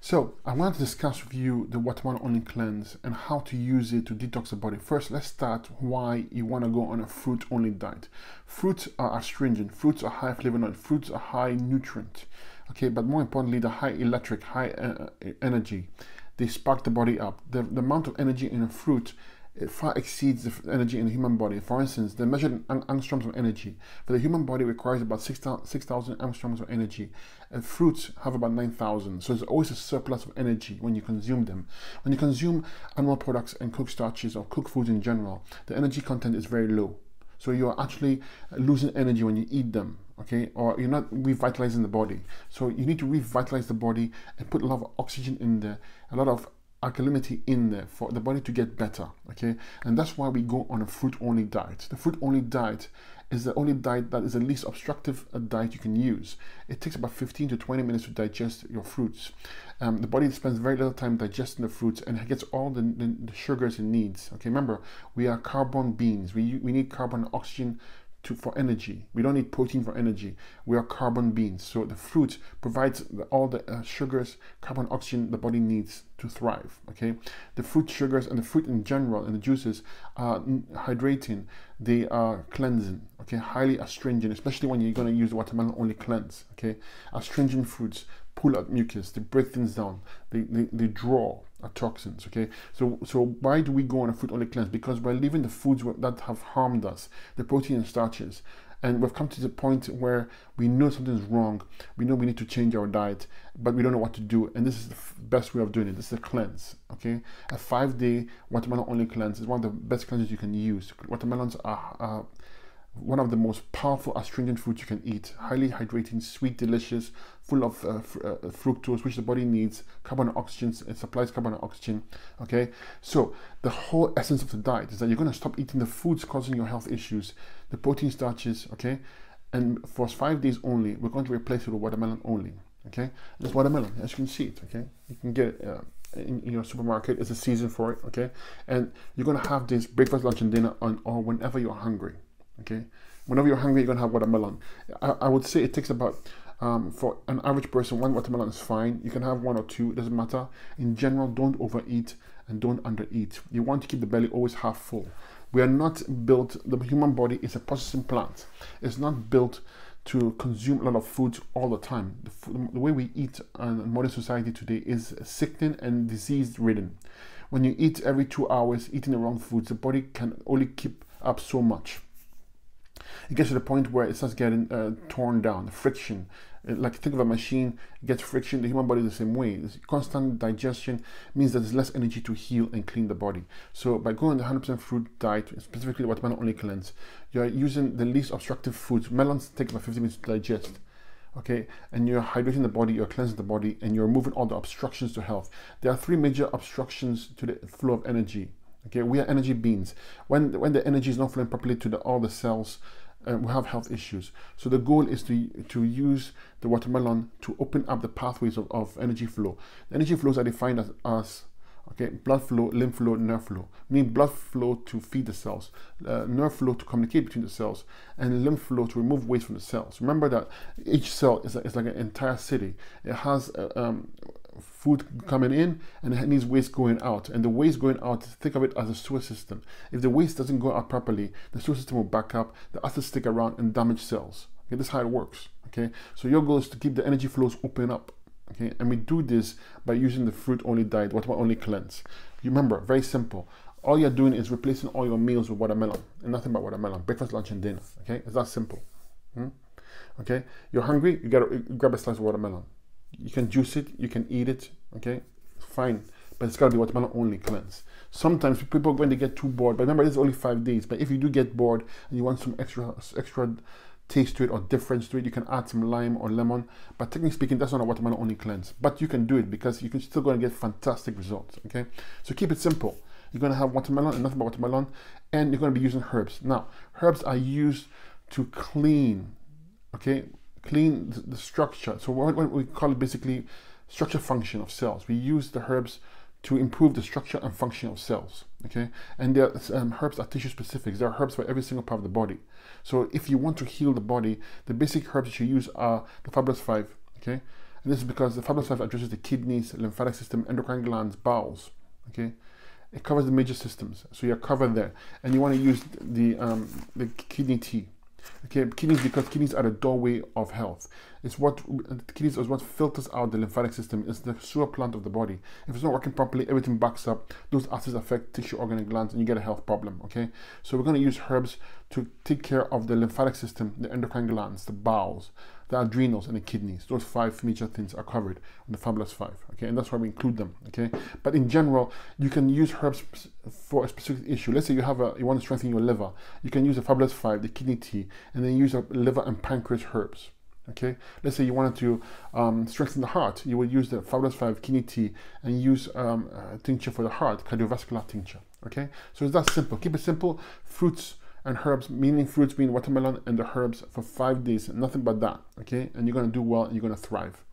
So I want to discuss with you the watermelon only cleanse and how to use it to detox the body. First, let's start why you want to go on a fruit only diet. Fruits are astringent, fruits are high flavonoid, fruits are high nutrient. Okay, but more importantly, the high electric, high energy. They spark the body up. The amount of energy in a fruit, it far exceeds the energy in the human body. For instance, they measured angstroms of energy. For the human body requires about 6,000 angstroms of energy. And fruits have about 9,000. So there's always a surplus of energy when you consume them. When you consume animal products and cooked starches or cooked foods in general, the energy content is very low. So you're actually losing energy when you eat them, okay? Or you're not revitalizing the body. So you need to revitalize the body and put a lot of oxygen in there, a lot of alkalinity in there for the body to get better, okay? And that's why we go on a fruit-only diet. The fruit-only diet is the only diet that is the least obstructive diet you can use. It takes about 15 to 20 minutes to digest your fruits. The body spends very little time digesting the fruits and it gets all the sugars it needs. Okay, remember, we are carbon beings. We need carbon and oxygen for energy. We don't need protein for energy. We are carbon beings. So the fruit provides all the sugars, carbon, oxygen the body needs to thrive. Okay, the fruit sugars and the fruit in general and the juices are hydrating. They are cleansing. Okay, highly astringent, especially when you're going to use the watermelon only cleanse. Okay, astringent fruits pull out mucus, they break things down, they draw toxins. Okay, so why do we go on a fruit only cleanse? Because we're leaving the foods that have harmed us, the protein and starches, and we've come to the point where we know something's wrong. We know we need to change our diet, but we don't know what to do. And this is the best way of doing it. This is a cleanse. Okay, a 5-day watermelon only cleanse is one of the best cleanses you can use. Watermelons are one of the most powerful astringent fruits you can eat. Highly hydrating, sweet, delicious, full of fructose, which the body needs, carbon and oxygen. It supplies carbon and oxygen. Okay, so the whole essence of the diet is that you're going to stop eating the foods causing your health issues, the protein, starches. Okay, and for 5 days only, we're going to replace it with watermelon only. Okay, this watermelon, as you can see it. Okay, you can get it in your supermarket. It's a season for it. Okay, and you're going to have this breakfast, lunch, and dinner or whenever you're hungry. Okay, whenever you're hungry, you're gonna have watermelon. I would say it takes about for an average person, 1 watermelon is fine. You can have 1 or 2, it doesn't matter. In general, don't overeat and don't undereat. You want to keep the belly always half full. We are not built, the human body is a processing plant. It's not built to consume a lot of food all the time. The way we eat in modern society today is sickening and disease ridden. When you eat every 2 hours, eating the wrong foods, the body can only keep up so much. It gets to the point where it starts getting torn down, the friction. Like think of a machine, it gets friction, the human body is the same way. This constant digestion means that there's less energy to heal and clean the body. So by going on the 100% fruit diet, specifically watermelon only cleanse, you're using the least obstructive foods. Melons take about 50 minutes to digest. Okay, and you're hydrating the body, you're cleansing the body, and you're removing all the obstructions to health. There are 3 major obstructions to the flow of energy. Okay, we are energy beings. When the energy is not flowing properly to all the cells, we have health issues. So the goal is to use the watermelon to open up the pathways of energy flow. The energy flows are defined as okay, blood flow, lymph flow, nerve flow. Meaning blood flow to feed the cells, nerve flow to communicate between the cells, and lymph flow to remove waste from the cells. Remember that each cell is like an entire city. It has food coming in and it needs waste going out, and the waste going out, think of it as a sewer system. If the waste doesn't go out properly, the sewer system will back up, the acids stick around and damage cells. Okay, this is how it works. Okay, so your goal is to keep the energy flows open up. Okay, and we do this by using the fruit only diet, watermelon only cleanse. You remember, very simple. All you're doing is replacing all your meals with watermelon and nothing but watermelon, breakfast, lunch, and dinner. Okay, it's that simple. Okay, you're hungry, you gotta grab a slice of watermelon. You can juice it, you can eat it, okay, fine, but it's got to be watermelon only cleanse. Sometimes people, when they get too bored, but remember this is only 5 days, but if you do get bored and you want some extra taste to it or difference to it, you can add some lime or lemon, but technically speaking, that's not a watermelon only cleanse, but you can do it because you can still going to get fantastic results. Okay, so keep it simple. You're going to have watermelon and nothing but watermelon, and you're going to be using herbs. Now, herbs are used to clean, okay, clean the structure. So what we call it basically structure function of cells. We use the herbs to improve the structure and function of cells. Okay, and there herbs are tissue specific. There are herbs for every single part of the body. So if you want to heal the body, the basic herbs that you use are the Fabulous 5. Okay, and And this is because the Fabulous 5 addresses the kidneys, lymphatic system, endocrine glands, bowels. Okay, it covers the major systems, so you're covered there. And you want to use the kidney tea. Okay, kidneys, because kidneys are the doorway of health. Kidneys is what filters out the lymphatic system. It's the sewer plant of the body. If it's not working properly, everything backs up. Those acids affect tissue, organ, and glands, and you get a health problem. Okay, so we're going to use herbs to take care of the lymphatic system, the endocrine glands, the bowels, the adrenals, and the kidneys. Those 5 major things are covered in the Fabulous 5. Okay, and that's why we include them. Okay, but in general, you can use herbs for a specific issue. Let's say you want to strengthen your liver. You can use the Fabulous 5, the kidney tea, and then use liver and pancreas herbs. Okay, let's say you wanted to strengthen the heart. You would use the Fabulous 5 kidney tea and use a tincture for the heart, cardiovascular tincture. Okay, so it's that simple. Keep it simple. Fruits and herbs, meaning fruits being watermelon, and the herbs for 5 days, nothing but that. Okay, and you're going to do well and you're going to thrive.